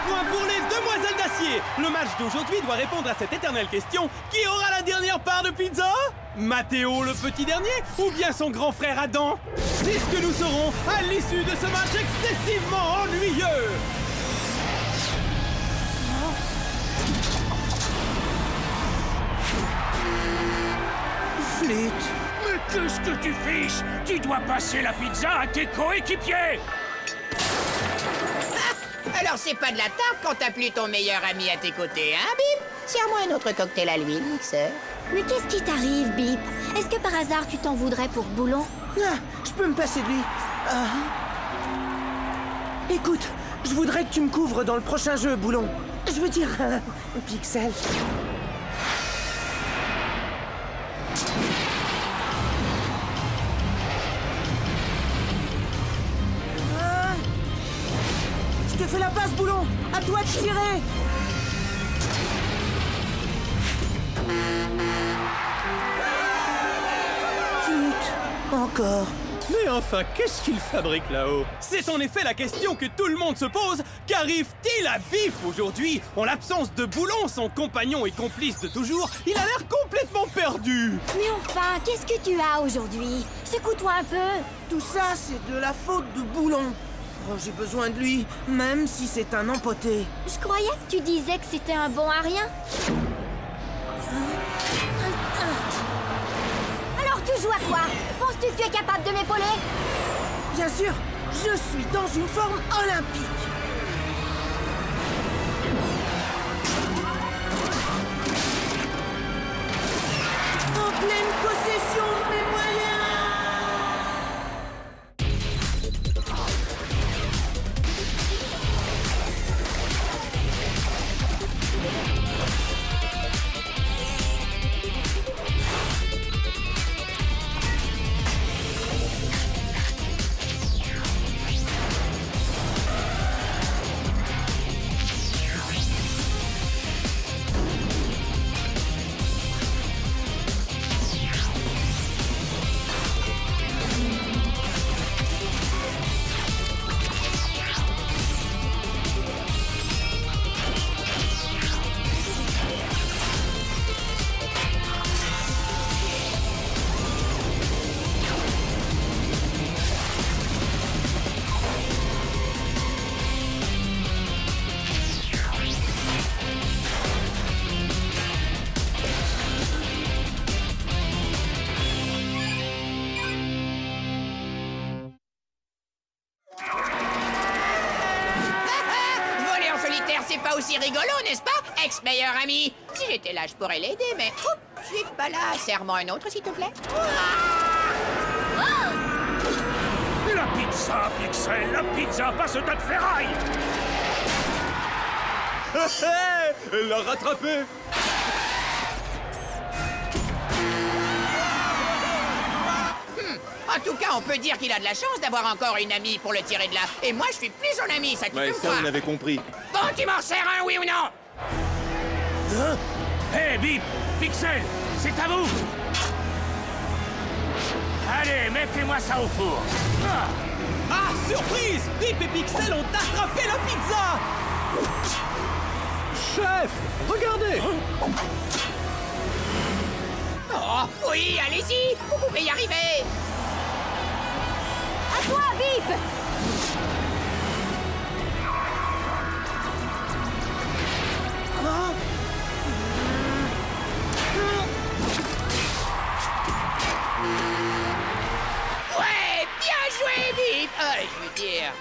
point pour les demoiselles d'acier. Le match d'aujourd'hui doit répondre à cette éternelle question. Qui aura la dernière part de pizza? Mathéo le petit dernier ou bien son grand frère Adam? C'est ce que nous saurons à l'issue de ce match excessivement ennuyeux. Flûte. Mais qu'est-ce que tu fiches? Tu dois passer la pizza à tes coéquipiers. Alors c'est pas de la tarte quand t'as plus ton meilleur ami à tes côtés, hein, Bip? Tiens-moi un autre cocktail à l'huile, mixeur. Mais qu'est-ce qui t'arrive, Bip? Est-ce que par hasard tu t'en voudrais pour Boulon? Ah, je peux me passer de lui. Écoute, je voudrais que tu me couvres dans le prochain jeu, Boulon. Je veux dire, Pixel. Je te fais la passe, Boulon. À toi de tirer. Flûte. Encore. Mais enfin, qu'est-ce qu'il fabrique là-haut? C'est en effet la question que tout le monde se pose. Qu'arrive-t-il à Bip aujourd'hui? En l'absence de Boulon, son compagnon et complice de toujours, il a l'air complètement perdu. Mais enfin, qu'est-ce que tu as aujourd'hui? Secoue-toi un peu. Tout ça, c'est de la faute de Boulon. Oh, j'ai besoin de lui, même si c'est un empoté. Je croyais que tu disais que c'était un bon à rien. Alors tu joues à quoi? Penses-tu que tu es capable de m'épauler? Bien sûr, je suis dans une forme olympique. En pleine possession de mes moyens. C'est pas aussi rigolo, n'est-ce pas, ex-meilleur ami? Si j'étais là, je pourrais l'aider, mais... Oups, je suis pas là. Serre-moi un autre, s'il te plaît. La pizza, Pixel, la pizza passe au tas de ferraille. Elle l'a rattrapé. En tout cas, on peut dire qu'il a de la chance d'avoir encore une amie pour le tirer de là. Et moi, je suis plus son ami, ça tu peux me ça, croire. on avait compris. Bon, tu m'en sers un, oui ou non? Hé, Bip, Pixel, c'est à vous. Allez, mettez-moi ça au four. Ah, surprise! Bip et Pixel ont attrapé la pizza! Chef, regardez! Oh, oui, allez-y, vous pouvez y arriver. À toi, Bip! Ouais, bien joué, Bip. Je veux dire...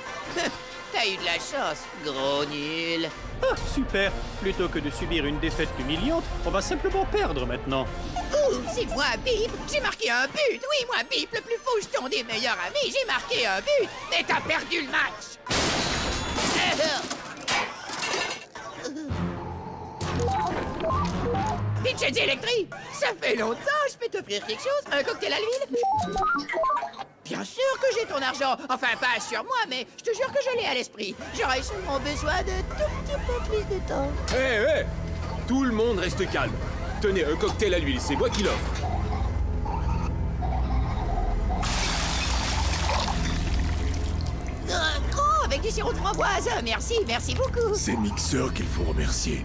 T'as eu de la chance, gros nul. Ah, super! Plutôt que de subir une défaite humiliante, on va simplement perdre maintenant. Ouh, c'est moi, Bip. J'ai marqué un but. Oui, moi, Bip, le plus faucheton des meilleurs amis. J'ai marqué un but. Mais t'as perdu le match. Pitch électrique, ça fait longtemps. Je peux t'offrir quelque chose? Un cocktail à l'huile? Bien sûr que j'ai ton argent. Enfin, pas sur moi, mais je te jure que je l'ai à l'esprit. J'aurais seulement besoin de tout petit peu plus de temps. Hé, tout le monde reste calme. Tenez, un cocktail à l'huile, c'est moi qui l'offre. Gros, avec avec du sirop de framboise. Merci, merci beaucoup. C'est Mixer qu'il faut remercier.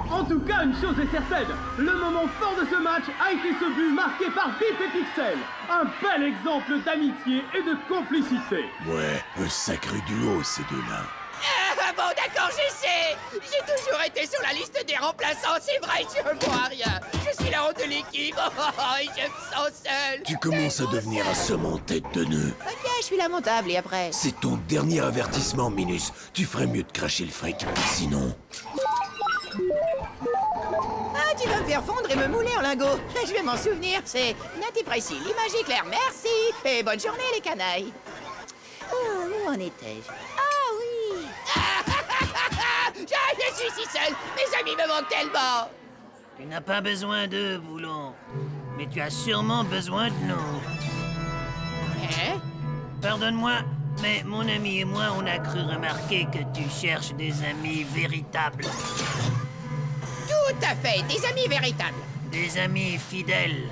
En tout cas, une chose est certaine, le moment fort de ce match a été ce but marqué par Bip et Pixel. Un bel exemple d'amitié et de complicité. Ouais, un sacré duo, ces deux-là. Ah, bon, d'accord, je sais. J'ai toujours été sur la liste des remplaçants, c'est vrai, je ne vois rien. Je suis la honte de l'équipe, et je me sens seul. Tu commences à devenir assommant tête de nœud. Ok, je suis lamentable, et après? C'est ton dernier avertissement, Minus. Tu ferais mieux de cracher le fric. Sinon... Ah, tu vas me faire fondre et me mouler en lingot. Je vais m'en souvenir, c'est net et précis. L'image est claire, merci. Et bonne journée, les canailles. Oh, où en étais-je? Ah oui. Je suis si seul. Mes amis me manquent tellement. Tu n'as pas besoin d'eux, Boulon. Mais tu as sûrement besoin de nous. Hein? Pardonne-moi, mais mon ami et moi, on a cru remarquer que tu cherches des amis véritables. Tout à fait, des amis véritables. Des amis fidèles.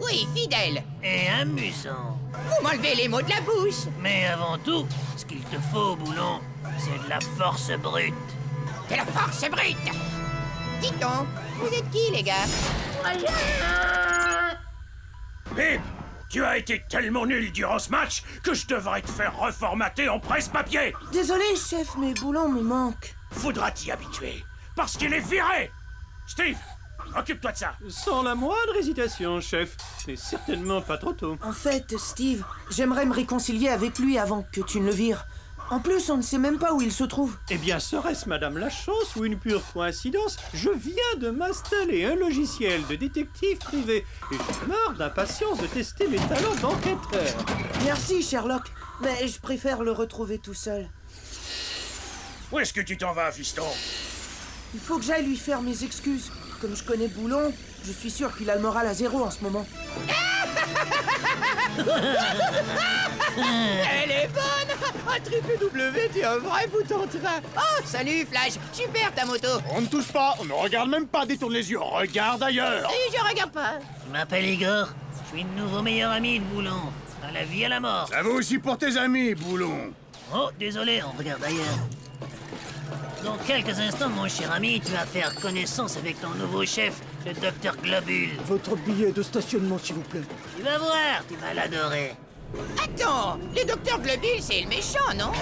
Oui, fidèles. Et amusants. Vous m'enlevez les mots de la bouche. Mais avant tout, ce qu'il te faut, Boulon, c'est de la force brute. De la force brute. Dites donc, vous êtes qui, les gars? Bip, tu as été tellement nul durant ce match que je devrais te faire reformater en presse-papier. Désolé, chef, mais Boulon me manque. Faudra t'y habituer, parce qu'il est viré. Steve, occupe-toi de ça. Sans la moindre hésitation, chef. Ce n'est certainement pas trop tôt. En fait, Steve, j'aimerais me réconcilier avec lui avant que tu ne le vires. En plus, on ne sait même pas où il se trouve. Eh bien, serait-ce madame la chance ou une pure coïncidence? Je viens de m'installer un logiciel de détective privé et je meurs d'impatience de tester mes talents d'enquêteur. Merci, Sherlock, mais je préfère le retrouver tout seul. Où est-ce que tu t'en vas, fiston? Il faut que j'aille lui faire mes excuses. Comme je connais Boulon, je suis sûr qu'il a le moral à zéro en ce moment. Elle est bonne. Un triple W, t'es un vrai bout en train. Oh, salut, Flash. Super, ta moto. On ne touche pas, on ne regarde même pas, détourne les yeux, regarde ailleurs. Et je regarde pas. Je m'appelle Igor. Je suis le nouveau meilleur ami de Boulon. À la vie, à la mort. Ça vaut aussi pour tes amis, Boulon. Oh, désolé, on regarde ailleurs. Dans quelques instants, mon cher ami, tu vas faire connaissance avec ton nouveau chef, le Docteur Globule. Votre billet de stationnement, s'il vous plaît. Tu vas voir, tu vas l'adorer. Attends, le docteur Globule, c'est le méchant, non?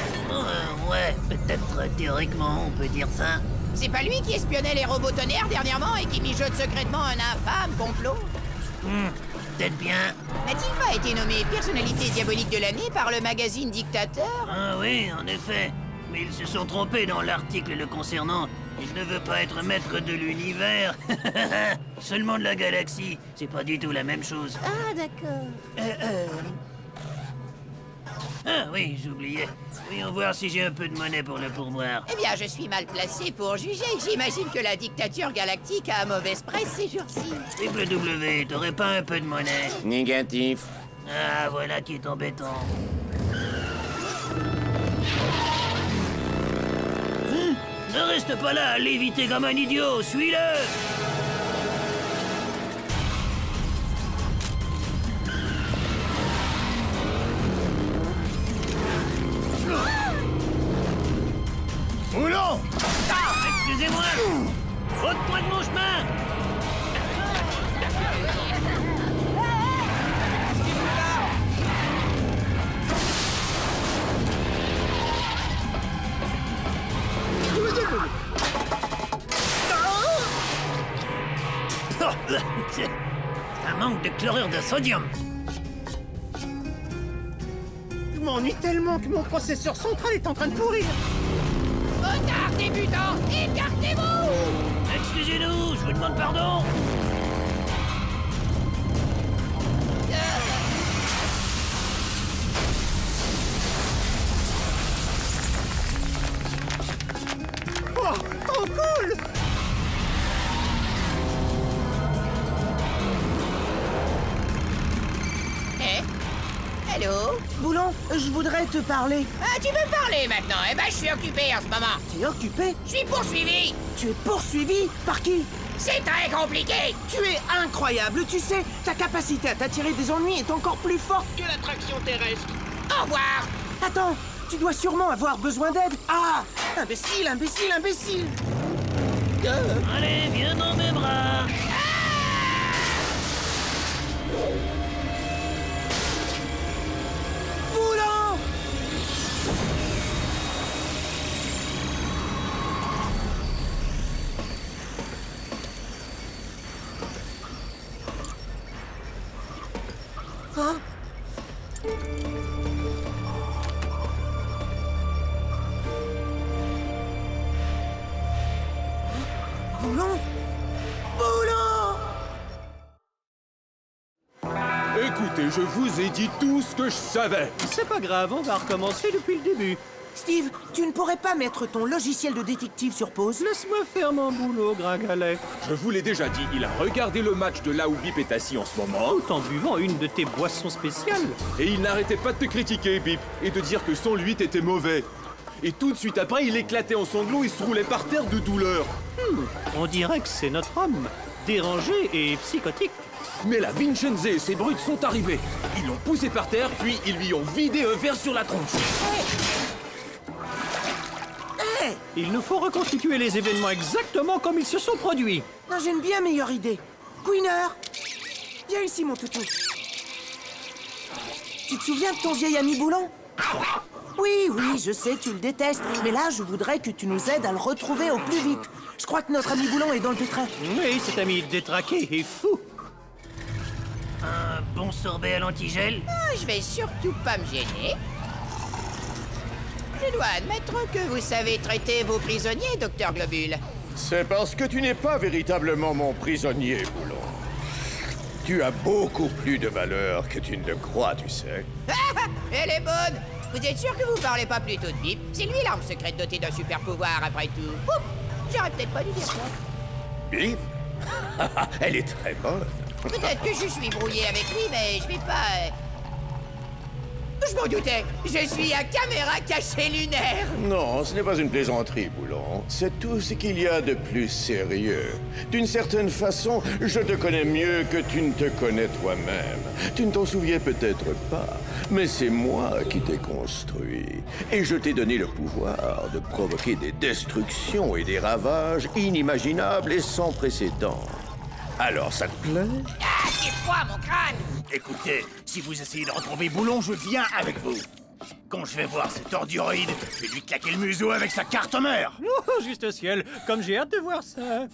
Ouais, peut-être théoriquement, on peut dire ça. C'est pas lui qui espionnait les robots tonnerres dernièrement et qui mijote secrètement un infâme complot? Peut-être bien. N'a-t-il pas été nommé personnalité diabolique de l'année par le magazine Dictateur? Ah oui, en effet. Mais ils se sont trompés dans l'article le concernant. Et je ne veux pas être maître de l'univers. Seulement de la galaxie. C'est pas du tout la même chose. Ah, d'accord. Ah oui, j'oubliais. Voyons voir si j'ai un peu de monnaie pour le pourboire. Eh bien, je suis mal placé pour juger. J'imagine que la dictature galactique a mauvaise presse ces jours-ci. Triple W, t'aurais pas un peu de monnaie? Négatif. Ah, voilà qui est embêtant. Ne reste pas là à léviter comme un idiot, suis-le! Boulon! Ah, excusez-moi! Ôte-toi de mon chemin! Un manque de chlorure de sodium. Je m'ennuie tellement que mon processeur central est en train de pourrir. Motard débutant, écartez-vous! Excusez-nous, je vous demande pardon. Oh, trop cool! Eh? Allô? Boulon, je voudrais te parler. Ah, tu veux parler maintenant? Eh ben, je suis occupé en ce moment. Tu es occupé? Je suis poursuivi. Tu es poursuivi? Par qui? C'est très compliqué. Tu es incroyable, tu sais, ta capacité à t'attirer des ennuis est encore plus forte que l'attraction terrestre. Au revoir. Attends, tu dois sûrement avoir besoin d'aide. Ah! Imbécile, imbécile, imbécile! Allez, viens dans mes bras. Boulon! Hein? Boulon! Boulon! Écoutez, je vous ai dit tout ce que je savais. C'est pas grave, on va recommencer depuis le début. Steve, tu ne pourrais pas mettre ton logiciel de détective sur pause? Laisse-moi faire mon boulot, Gringalet. Je vous l'ai déjà dit, il a regardé le match de là où Bip est assis en ce moment. Tout en buvant une de tes boissons spéciales. Et il n'arrêtait pas de te critiquer, Bip, et de dire que son 8 était mauvais. Et tout de suite après, il éclatait en sanglots et se roulait par terre de douleur. On dirait que c'est notre homme, dérangé et psychotique. Mais la Vincenze et ses brutes sont arrivés. Ils l'ont poussé par terre, puis ils lui ont vidé un verre sur la tronche. Il nous faut reconstituer les événements exactement comme ils se sont produits. Non, j'ai une bien meilleure idée. Queener, viens ici, mon toutou. Tu te souviens de ton vieil ami Boulon? Oui, je sais, tu le détestes. Mais là, je voudrais que tu nous aides à le retrouver au plus vite. Je crois que notre ami Boulon est dans le pétrin. Oui, cet ami détraqué est fou. Un bon sorbet à l'antigel. Je vais surtout pas me gêner. Je dois admettre que vous savez traiter vos prisonniers, Docteur Globule. C'est parce que tu n'es pas véritablement mon prisonnier, Boulon. Tu as beaucoup plus de valeur que tu ne le crois, tu sais. Elle est bonne. Vous êtes sûr que vous parlez pas plutôt de Bip? C'est lui l'arme secrète dotée d'un super pouvoir, après tout. Oups, j'aurais peut-être pas dû dire ça. Bip? Elle est très bonne. Peut-être que je suis brouillé avec lui, mais je vais pas... Je m'en doutais. Je suis un caméra cachée lunaire. Non, ce n'est pas une plaisanterie, Boulon. C'est tout ce qu'il y a de plus sérieux. D'une certaine façon, je te connais mieux que tu ne te connais toi-même. Tu ne t'en souviens peut-être pas, mais c'est moi qui t'ai construit. Et je t'ai donné le pouvoir de provoquer des destructions et des ravages inimaginables et sans précédent. Alors, ça te plaît? Ah, c'est froid, mon crâne. Écoutez, si vous essayez de retrouver Boulon, je viens avec vous. Quand je vais voir cet ordioïde, je vais lui claquer le museau avec sa carte mère. Oh, juste ciel, comme j'ai hâte de voir ça.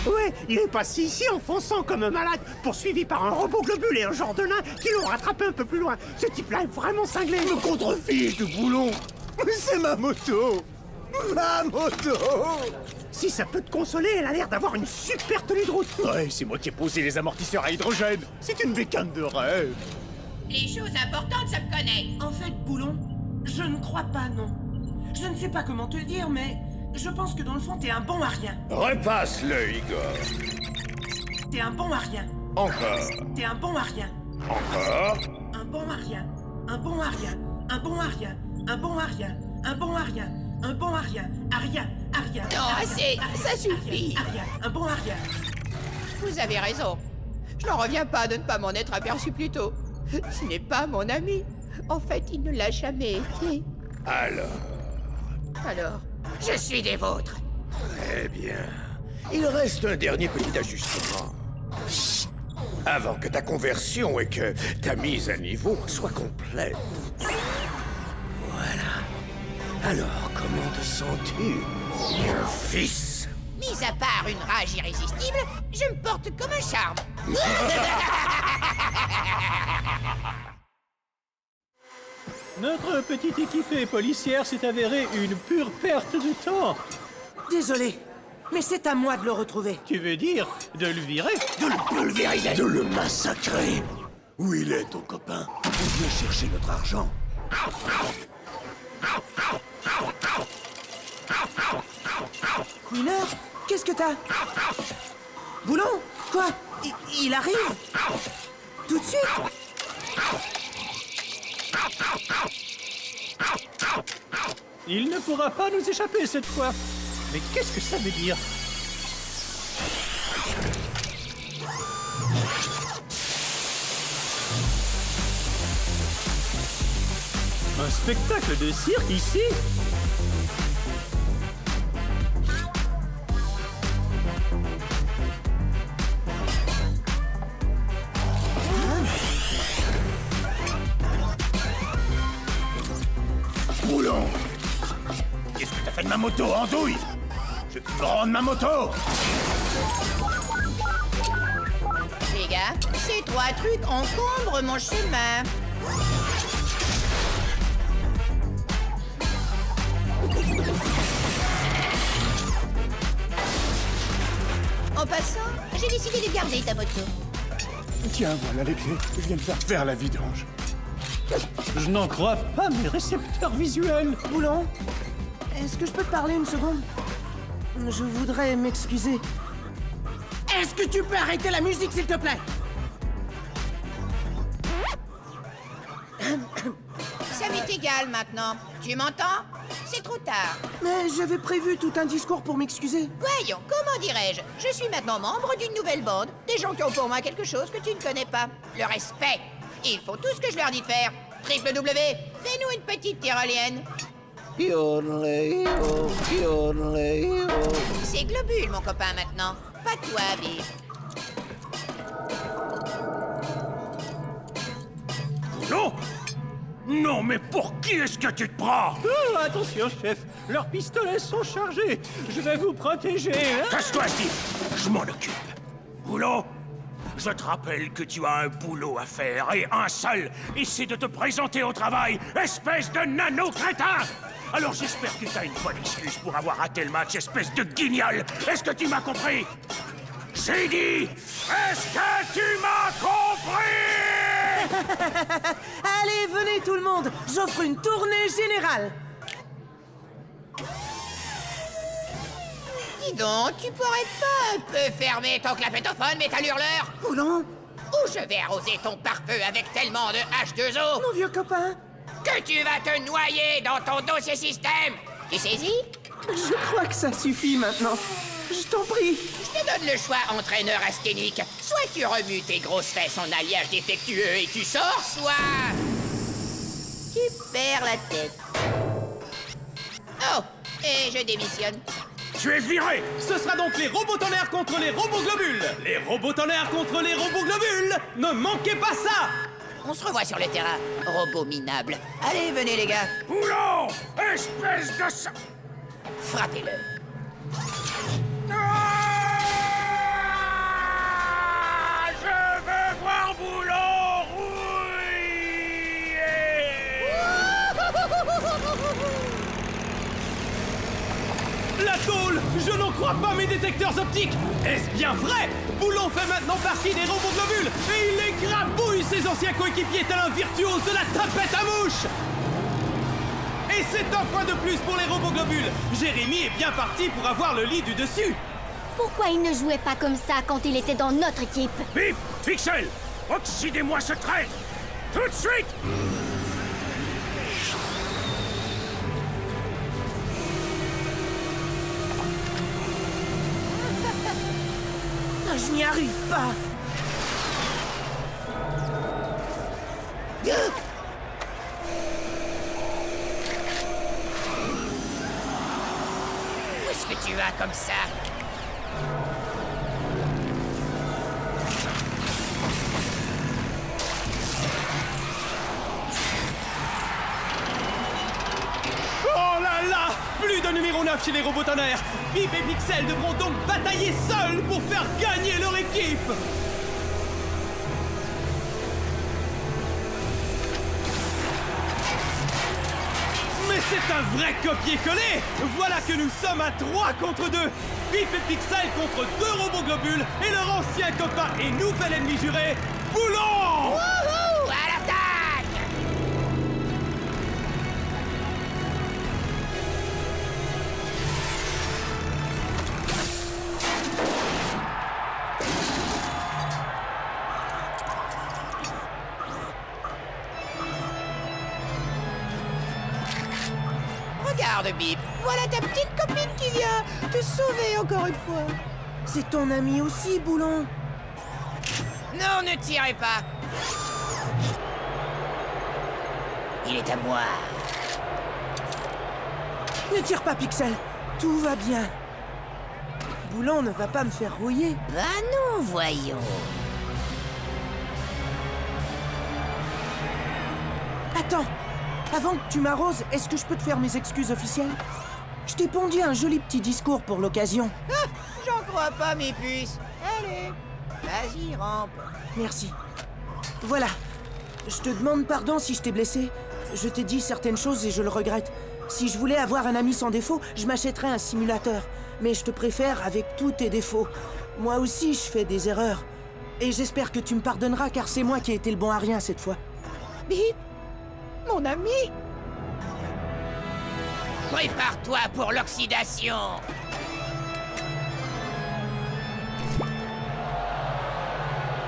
Ouais, il est passé ici en fonçant comme un malade, poursuivi par un robot globule et un genre de nain qui l'ont rattrapé un peu plus loin. Ce type-là est vraiment cinglé. Me contrefiche de Boulon. C'est ma moto. Ma moto. Si ça peut te consoler, elle a l'air d'avoir une super tenue de route. Ouais, c'est moi qui ai posé les amortisseurs à hydrogène. C'est une bécane de rêve. Les choses importantes, ça me connaît. En fait, Boulon, je ne crois pas, non. Je ne sais pas comment te le dire, mais je pense que dans le fond, t'es un bon à rien. Repasse-le, Igor. T'es un bon à rien. Encore. T'es un bon à rien. Encore. Un bon à rien. Un bon à rien. Un bon à rien. Un bon à rien. Un bon à rien. Un bon à rien. À rien. À rien. Non, assez. Ça suffit. À rien. Un bon à rien. Vous avez raison. Je n'en reviens pas de ne pas m'en être aperçu plus tôt. Ce n'est pas mon ami. En fait, il ne l'a jamais été. Alors, je suis des vôtres. Très bien. Il reste un dernier petit ajustement. Avant que ta conversion et que ta mise à niveau soient complètes. Voilà. Alors, comment te sens-tu, mon fils? Mis à part une rage irrésistible, je me porte comme un charme. Notre petite équipée policière s'est avérée une pure perte de temps. Désolé, mais c'est à moi de le retrouver. Tu veux dire de le virer? De le pulvériser. De le massacrer. Où il est, ton copain? On vient chercher notre argent. Queener, qu'est-ce que t'as? Boulon? Quoi? Il arrive? Tout de suite? Il ne pourra pas nous échapper cette fois. Mais qu'est-ce que ça veut dire? Un spectacle de cirque ici? Boulon! Qu'est-ce que t'as fait de ma moto, andouille? Je peux me rendre ma moto! Les gars, ces 3 trucs encombrent mon chemin. En passant, j'ai décidé de garder ta moto. Tiens, voilà les clés. Je viens de faire la vidange. Je n'en crois pas mes récepteurs visuels. Boulon, est-ce que je peux te parler une seconde? Je voudrais m'excuser. Est-ce que tu peux arrêter la musique, s'il te plaît? Ça m'est égal maintenant. Tu m'entends? C'est trop tard. Mais j'avais prévu tout un discours pour m'excuser. Voyons, comment dirais-je? Je suis maintenant membre d'une nouvelle bande. Des gens qui ont pour moi quelque chose que tu ne connais pas. Le respect. Ils font tout ce que je leur dis de faire. W, fais-nous une petite tyrolienne. C'est Globule, mon copain, maintenant. Pas toi, Bip. Non! Non, mais pour qui est-ce que tu te prends? Oh, attention, chef. Leurs pistolets sont chargés. Je vais vous protéger, hein? Casse-toi, Steve! Je m'en occupe. Boulon, je te rappelle que tu as un boulot à faire, et un seul, et c'est de te présenter au travail, espèce de nano-crétin! Alors j'espère que t'as une bonne excuse pour avoir raté le match, espèce de guignol! Est-ce que tu m'as compris? J'ai dit, est-ce que tu m'as compris? Allez, venez tout le monde. J'offre une tournée générale. Dis donc, tu pourrais pas un peu fermer ton clapétophone, métal hurleur? Boulon, Ou je vais arroser ton pare-feu avec tellement de H2O mon vieux copain. que tu vas te noyer dans ton dossier système. Tu saisis? Je crois que ça suffit maintenant. Je t'en prie. Je te donne le choix, entraîneur asthénique. Soit tu remues tes grosses fesses en alliage défectueux et tu sors, soit... tu perds la tête. Oh, et je démissionne. Tu es viré! Ce sera donc les robots tonnerres contre les robots globules. Les robots tonnerres contre les robots globules. Ne manquez pas ça. On se revoit sur le terrain, robot minable. Allez, venez les gars, Boulon! Espèce de... frappez-le. Je veux voir Boulon rouiller! La tôle. Je n'en crois pas mes détecteurs optiques. Est-ce bien vrai? Boulon fait maintenant partie des robots globules et il égrabouille ses anciens coéquipiers tel un virtuose de la tapette à mouche. Et c'est un point de plus pour les robots globules. Jérémy est bien parti pour avoir le lit du dessus. Pourquoi il ne jouait pas comme ça quand il était dans notre équipe? Bip! Pixel! Oxydez-moi ce traître! Tout de suite! Je n'y arrive pas. Où est-ce que tu vas comme ça? Oh là là! Plus de numéro 9 chez les robots tonnerres. Bip et Pixel devront donc batailler seuls pour faire gagner leur équipe. Mais c'est un vrai copier-coller. Voilà que nous sommes à 3 contre 2. Bip et Pixel contre 2 robots globules et leur ancien copain et nouvel ennemi juré, Boulon! Wouhou! À l'attaque! Regarde, Bip, voilà ta petite copine qui vient te sauver encore une fois. C'est ton ami aussi, Boulon. Non, ne tirez pas. Il est à moi. Ne tire pas, Pixel. Tout va bien. Boulon ne va pas me faire rouiller. Ben non, voyons. Attends. Avant que tu m'arroses, est-ce que je peux te faire mes excuses officielles? Je t'ai pondu un joli petit discours pour l'occasion. Ah, j'en crois pas, mes puces. Allez, vas-y, rampe. Merci. Voilà. Je te demande pardon si je t'ai blessé. Je t'ai dit certaines choses et je le regrette. Si je voulais avoir un ami sans défaut, je m'achèterais un simulateur. Mais je te préfère avec tous tes défauts. Moi aussi, je fais des erreurs. Et j'espère que tu me pardonneras, car c'est moi qui ai été le bon à rien cette fois. Bip, mon ami. Prépare-toi pour l'oxydation.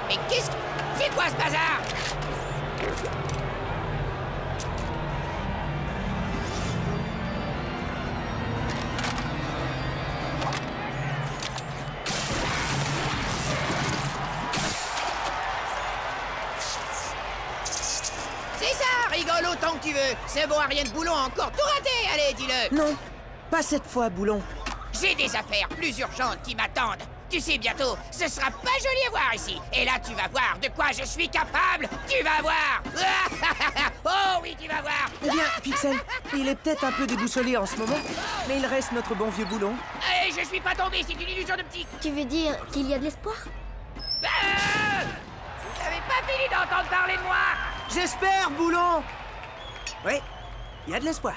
Mais qu'est-ce que... C'est quoi ce bazar? C'est ça, rigole autant que tu veux. C'est bon, Ariane Boulon a encore tout raté. Allez, dis-le. Non, pas cette fois, Boulon. J'ai des affaires plus urgentes qui m'attendent. Tu sais, bientôt, ce sera pas joli à voir ici. Et là, tu vas voir de quoi je suis capable. Tu vas voir. Oh oui, tu vas voir. Eh bien, Pixel, il est peut-être un peu déboussolé en ce moment, mais il reste notre bon vieux Boulon. Allez, je suis pas tombé, c'est une illusion de petit. Tu veux dire qu'il y a de l'espoir? Vous n'avez pas fini d'entendre parler de moi. J'espère, Boulon. Oui, il y a de l'espoir.